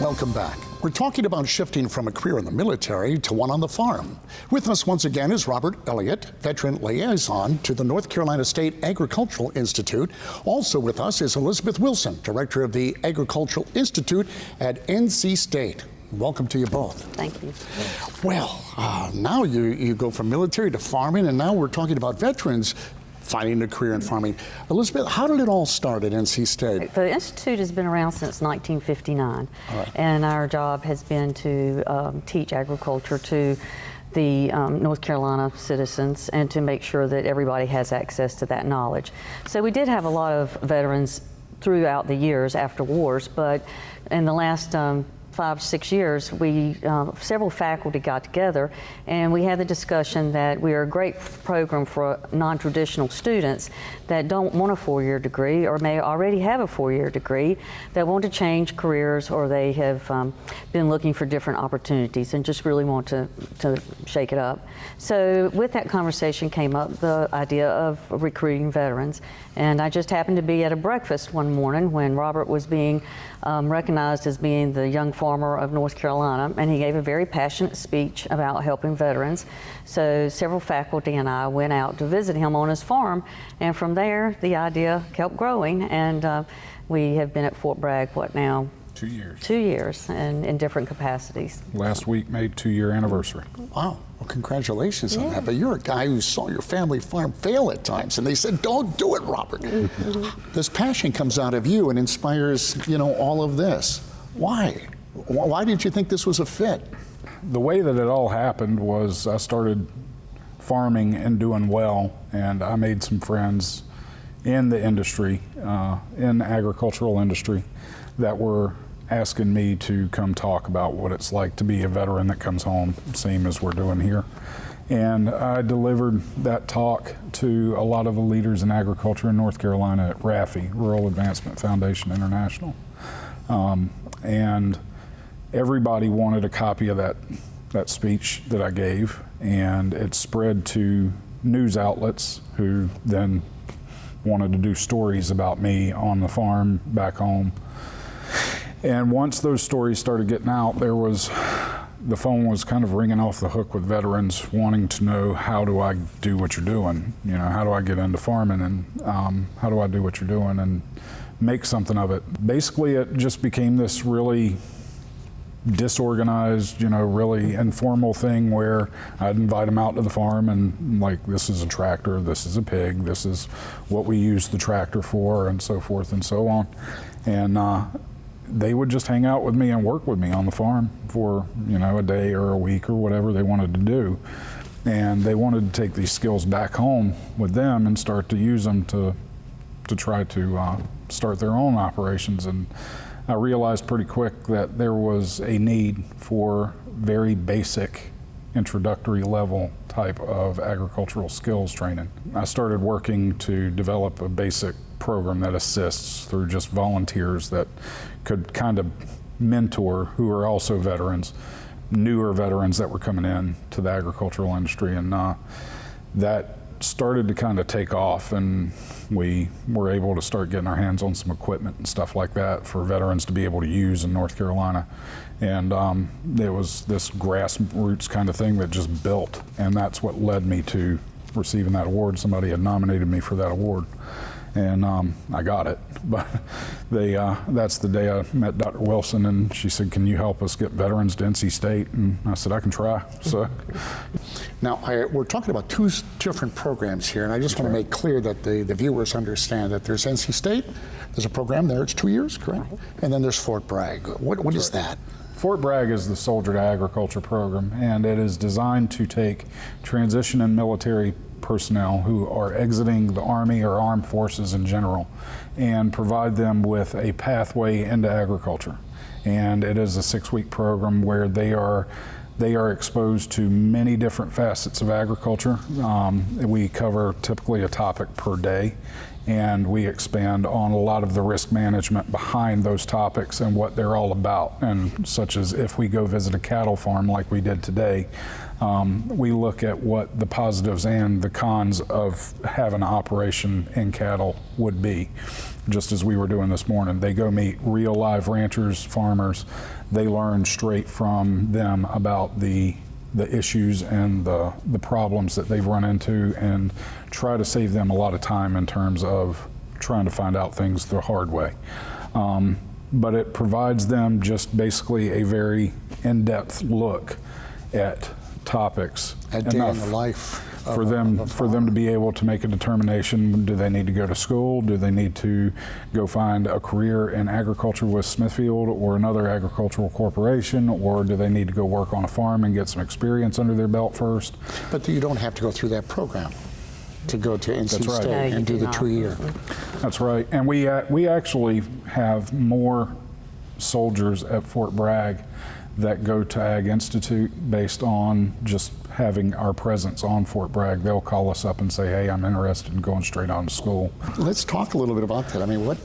Welcome back. We're talking about shifting from a career in the military to one on the farm. With us once again is Robert Elliott, veteran liaison to the North Carolina State Agricultural Institute. Also with us is Elizabeth Wilson, director of the Agricultural Institute at NC State. Welcome to you both. Thank you. Well, now you go from military to farming, and now we're talking about veterans finding a career in farming. Elizabeth, how did it all start at NC State? The Institute has been around since 1959, and our job has been to teach agriculture to the North Carolina citizens and to make sure that everybody has access to that knowledge. So we did have a lot of veterans throughout the years after wars, but in the last 5-6 years, we several faculty got together and we had the discussion that we are a great program for non-traditional students that don't want a 4-year degree or may already have a 4-year degree, that want to change careers, or they have been looking for different opportunities and just really want to shake it up. So with that conversation came up the idea of recruiting veterans, and I just happened to be at a breakfast one morning when Robert was being recognized as being the young farmer of North Carolina, and he gave a very passionate speech about helping veterans. So several faculty and I went out to visit him on his farm, and from there the idea kept growing, and we have been at Fort Bragg, what now? 2 years. 2 years, and in different capacities. Last week made 2-year anniversary. Wow, well, congratulations on that. But you're a guy who saw your family farm fail at times, and they said, don't do it, Robert. This passion comes out of you and inspires, all of this. Why? Why did you think this was a fit? The way that it all happened was I started farming and doing well, and I made some friends in the industry, in the agricultural industry, that were asking me to come talk about what it's like to be a veteran that comes home, same as we're doing here. And I delivered that talk to a lot of the leaders in agriculture in North Carolina at RAFI, Rural Advancement Foundation International. And everybody wanted a copy of that speech that I gave, and it spread to news outlets who then wanted to do stories about me on the farm back home. And once those stories started getting out, the phone was kind of ringing off the hook with veterans wanting to know, how do I do what you're doing? How do I get into farming, and how do I do what you're doing and make something of it? Basically, it just became this really disorganized, really informal thing where I'd invite them out to the farm and, like, this is a tractor, this is a pig, this is what we use the tractor for, and so forth and so on. And they would just hang out with me and work with me on the farm for, a day or a week or whatever they wanted to do. And they wanted to take these skills back home with them and start to use them to try to start their own operations. And I realized pretty quick that there was a need for very basic introductory level type of agricultural skills training. I started working to develop a basic program that assists through just volunteers that could kind of mentor, who are also veterans, newer veterans that were coming in to the agricultural industry. And that started to kind of take off, and we were able to start getting our hands on some equipment and stuff like that for veterans to be able to use in North Carolina. And there was this grassroots kind of thing that just built, and that's what led me to receiving that award. Somebody had nominated me for that award, and I got it. But that's the day I met Dr. Wilson, and she said, can you help us get veterans to NC State? And I said, I can try. So. Now, we're talking about two different programs here, and I just want to make clear that the viewers understand that there's NC State, there's a program there, it's 2 years, correct? Right. And then there's Fort Bragg. What is that? Fort Bragg is the Soldier to Agriculture program, and it is designed to take transition and military personnel who are exiting the Army or armed forces in general and provide them with a pathway into agriculture. And it is a 6-week program where they are exposed to many different facets of agriculture. We cover typically a topic per day, and we expand on a lot of the risk management behind those topics and what they're all about. And such as if we go visit a cattle farm like we did today, we look at what the positives and the cons of having an operation in cattle would be. just as we were doing this morning. They go meet real live ranchers, farmers. They learn straight from them about the issues and the problems that they've run into, and try to save them a lot of time in terms of trying to find out things the hard way. But it provides them just basically a very in-depth look at topics. A day in the life for them to be able to make a determination. Do they need to go to school? Do they need to go find a career in agriculture with Smithfield or another agricultural corporation, or do they need to go work on a farm and get some experience under their belt first? But you don't have to go through that program to go to NC That's right. State No, you and do do the not. 2-year. That's right. And we actually have more soldiers at Fort Bragg that go to Ag Institute based on just having our presence on Fort Bragg. They'll call us up and say, hey, I'm interested in going straight on to school. Let's talk a little bit about that. I mean, what,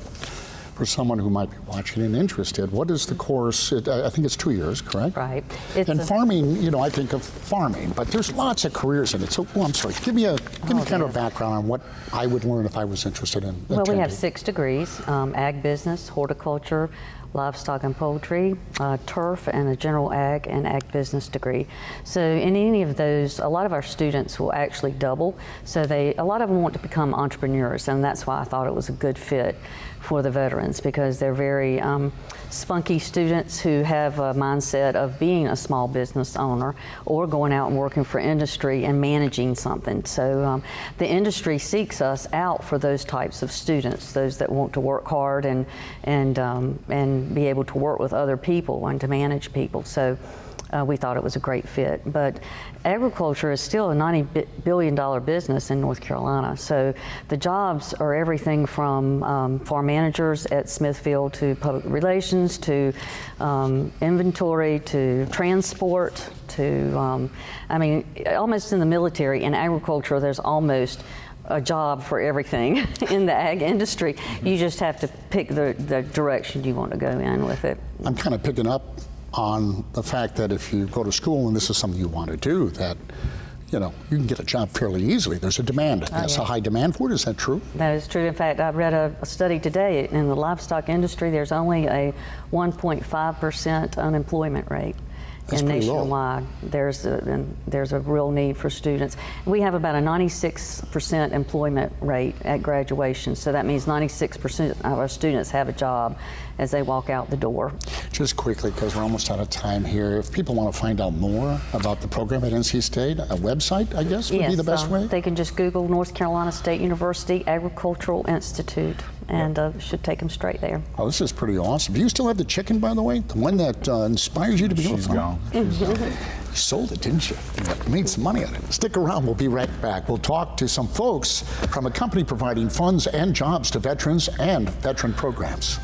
for someone who might be watching and interested, what is the course? I think it's 2 years, correct? Right. And farming, you know, I think of farming, but there's lots of careers in it. So, I'm sorry, give me kind of a background on what I would learn if I was interested in Well, we have attending. 6 degrees, ag business, horticulture, livestock and poultry, turf, and a general ag and ag business degree. So in any of those, a lot of our students will actually double. So a lot of them want to become entrepreneurs, and that's why I thought it was a good fit for the veterans, because they're very spunky students who have a mindset of being a small business owner or going out and working for industry and managing something. So the industry seeks us out for those types of students, those that want to work hard and be able to work with other people and to manage people. So we thought it was a great fit. But agriculture is still a $90 billion business in North Carolina. So the jobs are everything from farm managers at Smithfield to public relations to inventory to transport to, I mean, almost in the military. In agriculture, there's almost a job for everything in the ag industry. You just have to pick the direction you want to go in with it. I'm kind of picking up on the fact that if you go to school and this is something you want to do, that, you know, you can get a job fairly easily. There's a demand. That's a high demand for it. Is that true? That is true. In fact, I read a study today. In the livestock industry, there's only a 1.5% unemployment rate. That's And pretty low. nationwide, there's a real need for students. We have about a 96% employment rate at graduation, so that means 96% of our students have a job as they walk out the door. Just quickly, because we're almost out of time here, if people want to find out more about the program at NC State, a website, I guess, would be the best way? They can just Google North Carolina State University Agricultural Institute, and should take them straight there. Oh, this is pretty awesome. Do you still have the chicken, by the way? The one that inspires you to become a She's farmer? gone. She's gone. You sold it, didn't you? Made some money on it. Stick around. We'll be right back. We'll talk to some folks from a company providing funds and jobs to veterans and veteran programs.